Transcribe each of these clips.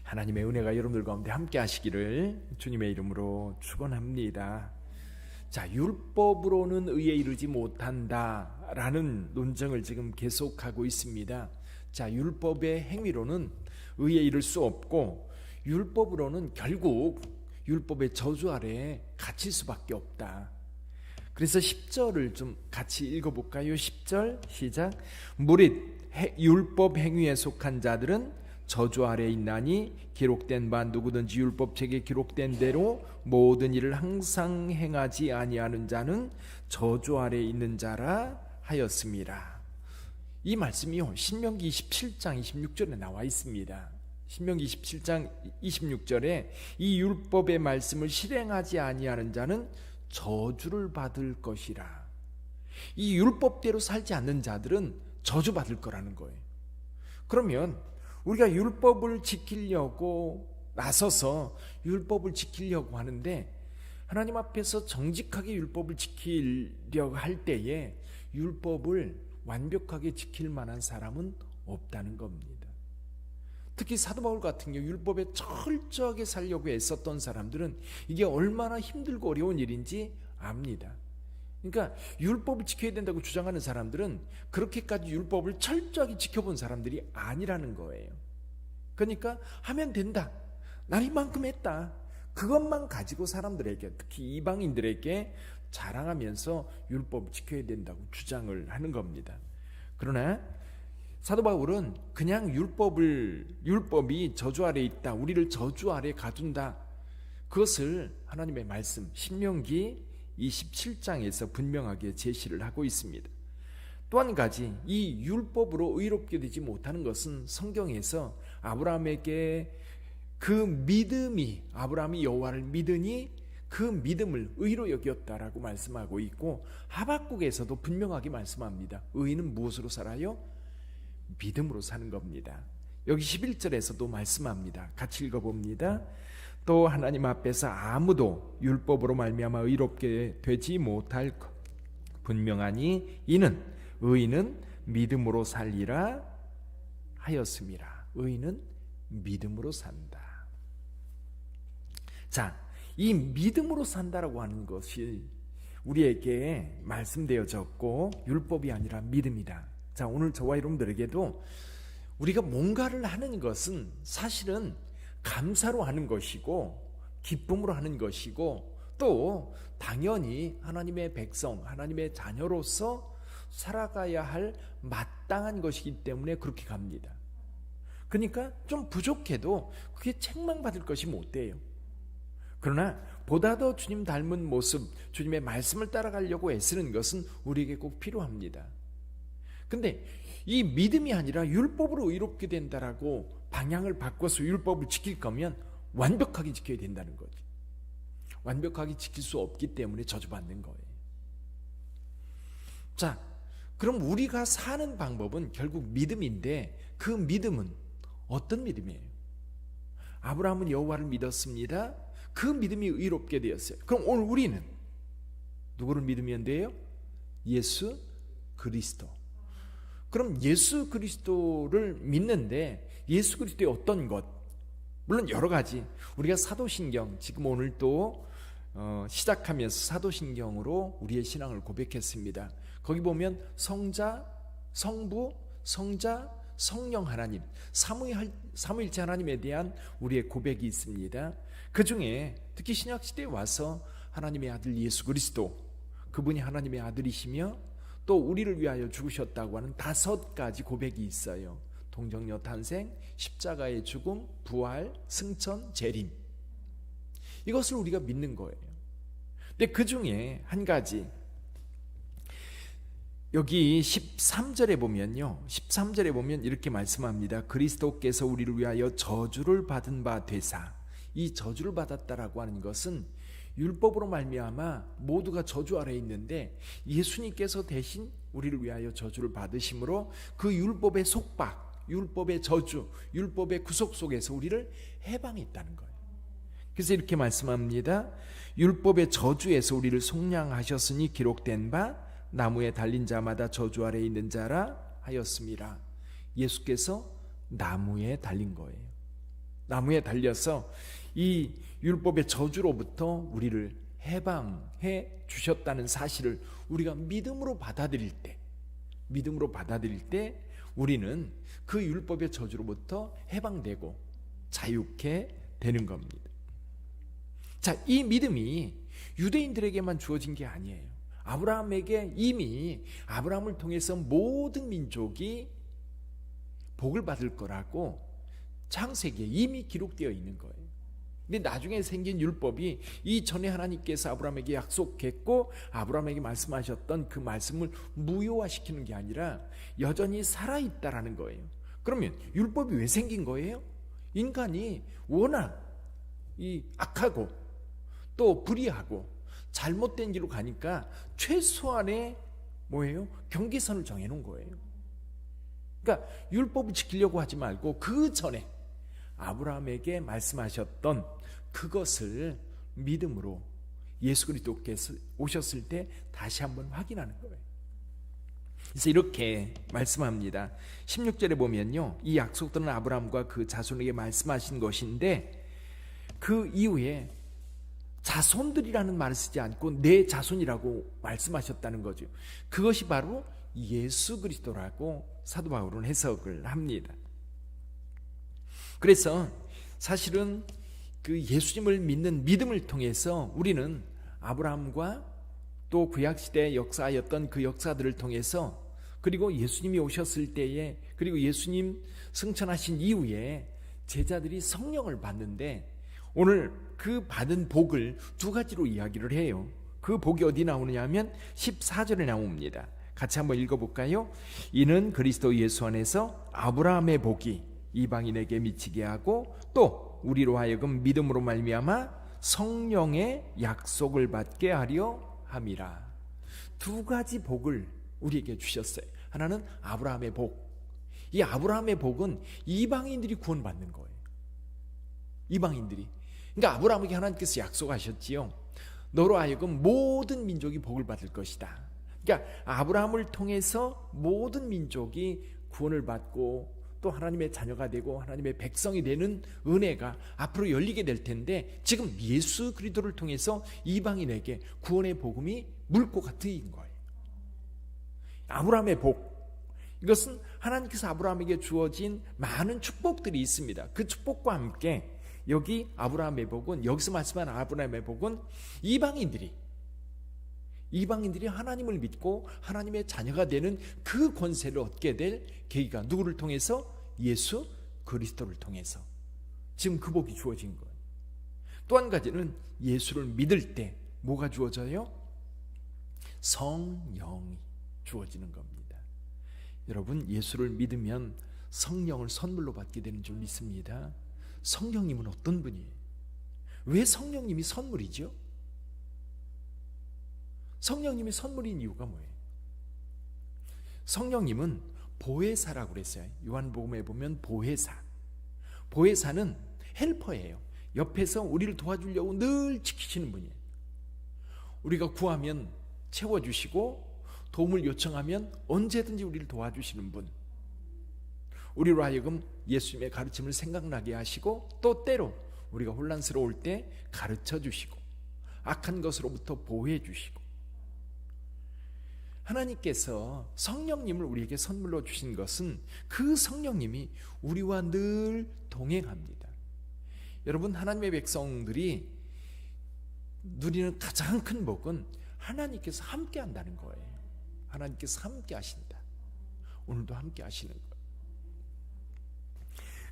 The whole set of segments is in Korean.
하나님의 은혜가 여러분들 가운데 함께 하시기를 주님의 이름으로 축원합니다. 자, 율법으로는 의에 이르지 못한다라는 논쟁을 지금 계속하고 있습니다. 자, 율법의 행위로는 의에 이를 수 없고 율법으로는 결국 율법의 저주 아래에 갇힐 수밖에 없다. 그래서 10절을 좀 같이 읽어볼까요? 10절 시작. 무릇 율법 행위에 속한 자들은 저주 아래에 있나니 기록된 바 누구든지 율법책에 기록된 대로 모든 일을 항상 행하지 아니하는 자는 저주 아래에 있는 자라 하였습니다. 이 말씀이요, 신명기 27장 26절에 나와 있습니다. 신명기 27장 26절에 이 율법의 말씀을 실행하지 아니하는 자는 저주를 받을 것이라. 이 율법대로 살지 않는 자들은 저주받을 거라는 거예요. 그러면 우리가 율법을 지키려고 나서서 율법을 지키려고 하는데 하나님 앞에서 정직하게 율법을 지키려고 할 때에 율법을 완벽하게 지킬 만한 사람은 없다는 겁니다. 특히 사도 바울 같은 경우 율법에 철저하게 살려고 애썼던 사람들은 이게 얼마나 힘들고 어려운 일인지 압니다. 그러니까 율법을 지켜야 된다고 주장하는 사람들은 그렇게까지 율법을 철저하게 지켜본 사람들이 아니라는 거예요. 그러니까 하면 된다, 난 이만큼 했다, 그것만 가지고 사람들에게, 특히 이방인들에게 자랑하면서 율법을 지켜야 된다고 주장을 하는 겁니다. 그러나 사도 바울은 그냥 율법이 저주 아래에 있다, 우리를 저주 아래에 가둔다, 그것을 하나님의 말씀 신명기 27장에서 분명하게 제시를 하고 있습니다. 또 한 가지, 이 율법으로 의롭게 되지 못하는 것은 성경에서 아브라함에게 그 믿음이, 아브라함이 여호와를 믿으니 그 믿음을 의로 여겼다라고 말씀하고 있고, 하박국에서도 분명하게 말씀합니다. 의인은 무엇으로 살아요? 믿음으로 사는 겁니다. 여기 11절에서도 말씀합니다. 같이 읽어봅니다. 또 하나님 앞에서 아무도 율법으로 말미암아 의롭게 되지 못할 것 분명하니 이는 의인은 믿음으로 살리라 하였습니다. 의인은 믿음으로 산다. 자, 이 믿음으로 산다라고 하는 것이 우리에게 말씀되어졌고 율법이 아니라 믿음이다. 자, 오늘 저와 여러분들에게도 우리가 뭔가를 하는 것은 사실은 감사로 하는 것이고 기쁨으로 하는 것이고 또 당연히 하나님의 백성, 하나님의 자녀로서 살아가야 할 마땅한 것이기 때문에 그렇게 갑니다. 그러니까 좀 부족해도 그게 책망받을 것이 못 돼요. 그러나 보다 더 주님 닮은 모습, 주님의 말씀을 따라가려고 애쓰는 것은 우리에게 꼭 필요합니다. 근데 이 믿음이 아니라 율법으로 의롭게 된다라고 방향을 바꿔서 율법을 지킬 거면 완벽하게 지켜야 된다는 거지. 완벽하게 지킬 수 없기 때문에 저주받는 거예요. 자, 그럼 우리가 사는 방법은 결국 믿음인데 그 믿음은 어떤 믿음이에요? 아브라함은 여호와를 믿었습니다. 그 믿음이 의롭게 되었어요. 그럼 오늘 우리는 누구를 믿으면 돼요? 예수 그리스도. 그럼 예수 그리스도를 믿는데 예수 그리스도의 어떤 것, 물론 여러 가지, 우리가 사도신경 지금 오늘 또 시작하면서 사도신경으로 우리의 신앙을 고백했습니다. 거기 보면 성자, 성부, 성자, 성령 하나님, 삼위일체 하나님에 대한 우리의 고백이 있습니다. 그 중에 특히 신약시대에 와서 하나님의 아들 예수 그리스도, 그분이 하나님의 아들이시며 또 우리를 위하여 죽으셨다고 하는 5가지 고백이 있어요. 동정녀 탄생, 십자가의 죽음, 부활, 승천, 재림. 이것을 우리가 믿는 거예요. 근데 그 중에 한 가지, 여기 13절에 보면요, 13절에 보면 이렇게 말씀합니다. 그리스도께서 우리를 위하여 저주를 받은 바 되사. 이 저주를 받았다라고 하는 것은 율법으로 말미암아 모두가 저주 아래에 있는데 예수님께서 대신 우리를 위하여 저주를 받으심으로 그 율법의 속박, 율법의 저주, 율법의 구속 속에서 우리를 해방했다는 거예요. 그래서 이렇게 말씀합니다. 율법의 저주에서 우리를 속량하셨으니 기록된 바 나무에 달린 자마다 저주 아래에 있는 자라 하였습니다. 예수께서 나무에 달린 거예요. 나무에 달려서 이 율법의 저주로부터 우리를 해방해 주셨다는 사실을 우리가 믿음으로 받아들일 때 우리는 그 율법의 저주로부터 해방되고 자유케 되는 겁니다. 자, 이 믿음이 유대인들에게만 주어진 게 아니에요. 아브라함에게 이미 아브라함을 통해서 모든 민족이 복을 받을 거라고 창세기에 이미 기록되어 있는 거예요. 근데 나중에 생긴 율법이 이전에 하나님께서 아브라함에게 약속했고 아브라함에게 말씀하셨던 그 말씀을 무효화시키는 게 아니라 여전히 살아있다라는 거예요. 그러면 율법이 왜 생긴 거예요? 인간이 워낙 이 악하고 또 불의하고 잘못된 길로 가니까 최소한의 경계선을 정해놓은 거예요. 그러니까 율법을 지키려고 하지 말고 그 전에 아브라함에게 말씀하셨던 그것을 믿음으로 예수 그리스도께서 오셨을 때 다시 한번 확인하는 거예요. 그래서 이렇게 말씀합니다. 16절에 보면요, 이 약속들은 아브라함과 그 자손에게 말씀하신 것인데 그 이후에 자손들이라는 말을 쓰지 않고 내 자손이라고 말씀하셨다는 거죠. 그것이 바로 예수 그리스도라고 사도 바울은 해석을 합니다. 그래서 사실은 그 예수님을 믿는 믿음을 통해서 우리는 아브라함과 또 구약시대의 역사였던 그 역사들을 통해서 그리고 예수님이 오셨을 때에 그리고 예수님 승천하신 이후에 제자들이 성령을 받는데 오늘 그 받은 복을 두 가지로 이야기를 해요. 그 복이 어디 나오느냐 하면 14절에 나옵니다. 같이 한번 읽어볼까요? 이는 그리스도 예수 안에서 아브라함의 복이 이방인에게 미치게 하고 또 우리로 하여금 믿음으로 말미암아 성령의 약속을 받게 하려 함이라. 두 가지 복을 우리에게 주셨어요. 하나는 아브라함의 복. 이 아브라함의 복은 이방인들이 구원받는 거예요. 이방인들이. 그러니까 아브라함에게 하나님께서 약속하셨지요. 너로 하여금 모든 민족이 복을 받을 것이다. 그러니까 아브라함을 통해서 모든 민족이 구원을 받고 또 하나님의 자녀가 되고 하나님의 백성이 되는 은혜가 앞으로 열리게 될 텐데 지금 예수 그리스도를 통해서 이방인에게 구원의 복음이 물고가 트인 거예요. 아브라함의 복, 이것은 하나님께서 아브라함에게 주어진 많은 축복들이 있습니다. 그 축복과 함께 여기 아브라함의 복은, 여기서 말씀하는 아브라함의 복은 이방인들이 하나님을 믿고 하나님의 자녀가 되는 그 권세를 얻게 될 계기가 누구를 통해서? 예수 그리스도를 통해서 지금 그 복이 주어진 거예요. 또 한 가지는 예수를 믿을 때 뭐가 주어져요? 성령이 주어지는 겁니다. 여러분, 예수를 믿으면 성령을 선물로 받게 되는 줄 믿습니다. 성령님은 어떤 분이에요? 왜 성령님이 선물이죠? 성령님이 선물인 이유가 뭐예요? 성령님은 보혜사라고 그랬어요. 요한복음에 보면 보혜사는 헬퍼예요. 옆에서 우리를 도와주려고 늘 지키시는 분이에요. 우리가 구하면 채워주시고 도움을 요청하면 언제든지 우리를 도와주시는 분. 우리로 하여금 예수님의 가르침을 생각나게 하시고 또 때로 우리가 혼란스러울 때 가르쳐 주시고 악한 것으로부터 보호해 주시고, 하나님께서 성령님을 우리에게 선물로 주신 것은 그 성령님이 우리와 늘 동행합니다. 여러분, 하나님의 백성들이 누리는 가장 큰 복은 하나님께서 함께 한다는 거예요. 하나님께서 함께 하신다. 오늘도 함께 하시는 거예요.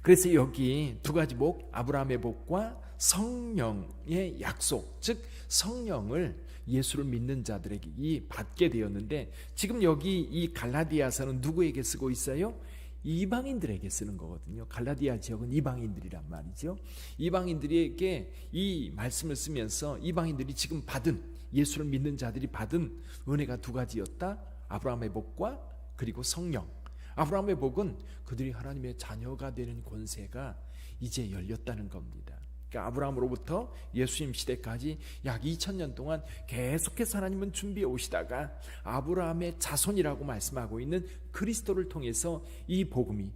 그래서 여기 두 가지 복, 아브라함의 복과 성령의 약속, 즉 성령을 예수를 믿는 자들에게 받게 되었는데, 지금 여기 이 갈라디아서는 누구에게 쓰고 있어요? 이방인들에게 쓰는 거거든요. 갈라디아 지역은 이방인들이란 말이죠. 이방인들에게 이 말씀을 쓰면서 이방인들이 지금 받은, 예수를 믿는 자들이 받은 은혜가 두 가지였다. 아브라함의 복과 그리고 성령. 아브라함의 복은 그들이 하나님의 자녀가 되는 권세가 이제 열렸다는 겁니다. 그러니까 아브라함으로부터 예수님 시대까지 약 2000년 동안 계속해서 하나님은 준비해 오시다가 아브라함의 자손이라고 말씀하고 있는 그리스도를 통해서 이 복음이,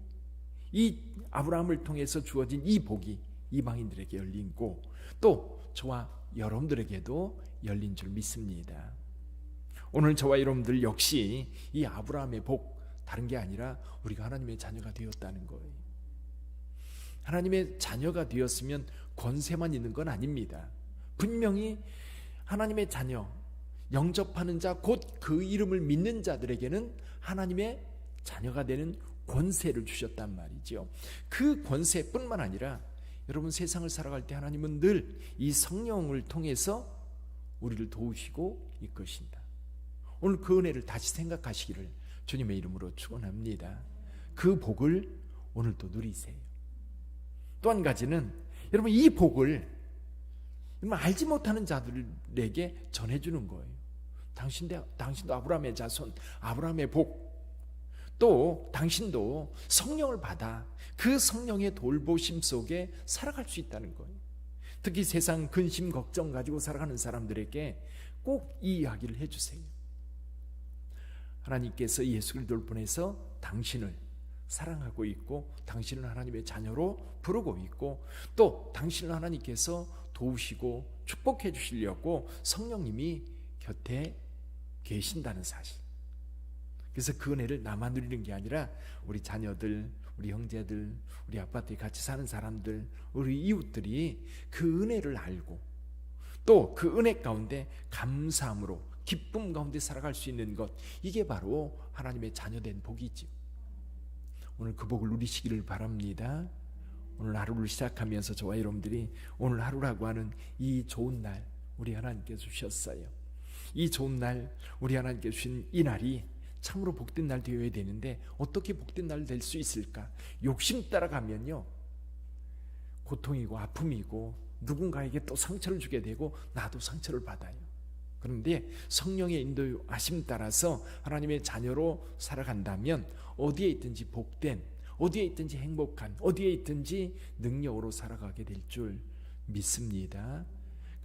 이 아브라함을 통해서 주어진 이 복이 이방인들에게 열리고 또 저와 여러분들에게도 열린 줄 믿습니다. 오늘 저와 여러분들 역시 이 아브라함의 복 다른 게 아니라 우리가 하나님의 자녀가 되었다는 거예요. 하나님의 자녀가 되었으면 권세만 있는 건 아닙니다. 분명히 하나님의 자녀, 영접하는 자, 곧 그 이름을 믿는 자들에게는 하나님의 자녀가 되는 권세를 주셨단 말이죠. 그 권세뿐만 아니라 여러분 세상을 살아갈 때 하나님은 늘 이 성령을 통해서 우리를 도우시고 이끄신다. 오늘 그 은혜를 다시 생각하시기를 주님의 이름으로 축원합니다. 그 복을 오늘 또 누리세요. 또 한 가지는 여러분 이 복을 알지 못하는 자들에게 전해주는 거예요. 당신도 아브라함의 자손, 아브라함의 복, 또 당신도 성령을 받아 그 성령의 돌보심 속에 살아갈 수 있다는 거예요. 특히 세상 근심 걱정 가지고 살아가는 사람들에게 꼭 이 이야기를 해주세요. 하나님께서 예수 그리스도를 보내서 당신을 사랑하고 있고 당신은 하나님의 자녀로 부르고 있고 또 당신을 하나님께서 도우시고 축복해 주시려고 성령님이 곁에 계신다는 사실. 그래서 그 은혜를 나만 누리는 게 아니라 우리 자녀들, 우리 형제들, 우리 아파트에 같이 사는 사람들, 우리 이웃들이 그 은혜를 알고 또 그 은혜 가운데 감사함으로 기쁨 가운데 살아갈 수 있는 것, 이게 바로 하나님의 자녀된 복이죠. 오늘 그 복을 누리시기를 바랍니다. 오늘 하루를 시작하면서 저와 여러분들이 오늘 하루라고 하는 이 좋은 날 우리 하나님께서 주셨어요. 이 좋은 날 우리 하나님께서 주신 이 날이 참으로 복된 날 되어야 되는데 어떻게 복된 날 될 수 있을까? 욕심 따라가면요 고통이고 아픔이고 누군가에게 또 상처를 주게 되고 나도 상처를 받아요. 그런데 성령의 인도하심 따라서 하나님의 자녀로 살아간다면 어디에 있든지 복된, 어디에 있든지 행복한, 어디에 있든지 능력으로 살아가게 될 줄 믿습니다.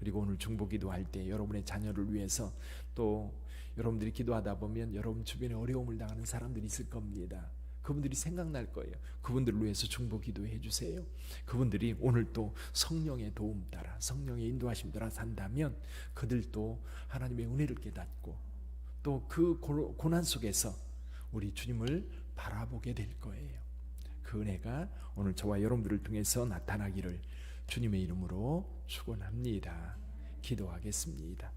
그리고 오늘 중보기도할 때 여러분의 자녀를 위해서 또 여러분들이 기도하다 보면 여러분 주변에 어려움을 당하는 사람들이 있을 겁니다. 그분들이 생각날 거예요. 그분들을 위해서 중보기도해 주세요. 그분들이 오늘 또 성령의 도움 따라 성령의 인도하심 따라 산다면 그들도 하나님의 은혜를 깨닫고 또 그 고난 속에서 우리 주님을 바라보게 될 거예요. 그 은혜가 오늘 저와 여러분들을 통해서 나타나기를 주님의 이름으로 축원합니다. 기도하겠습니다.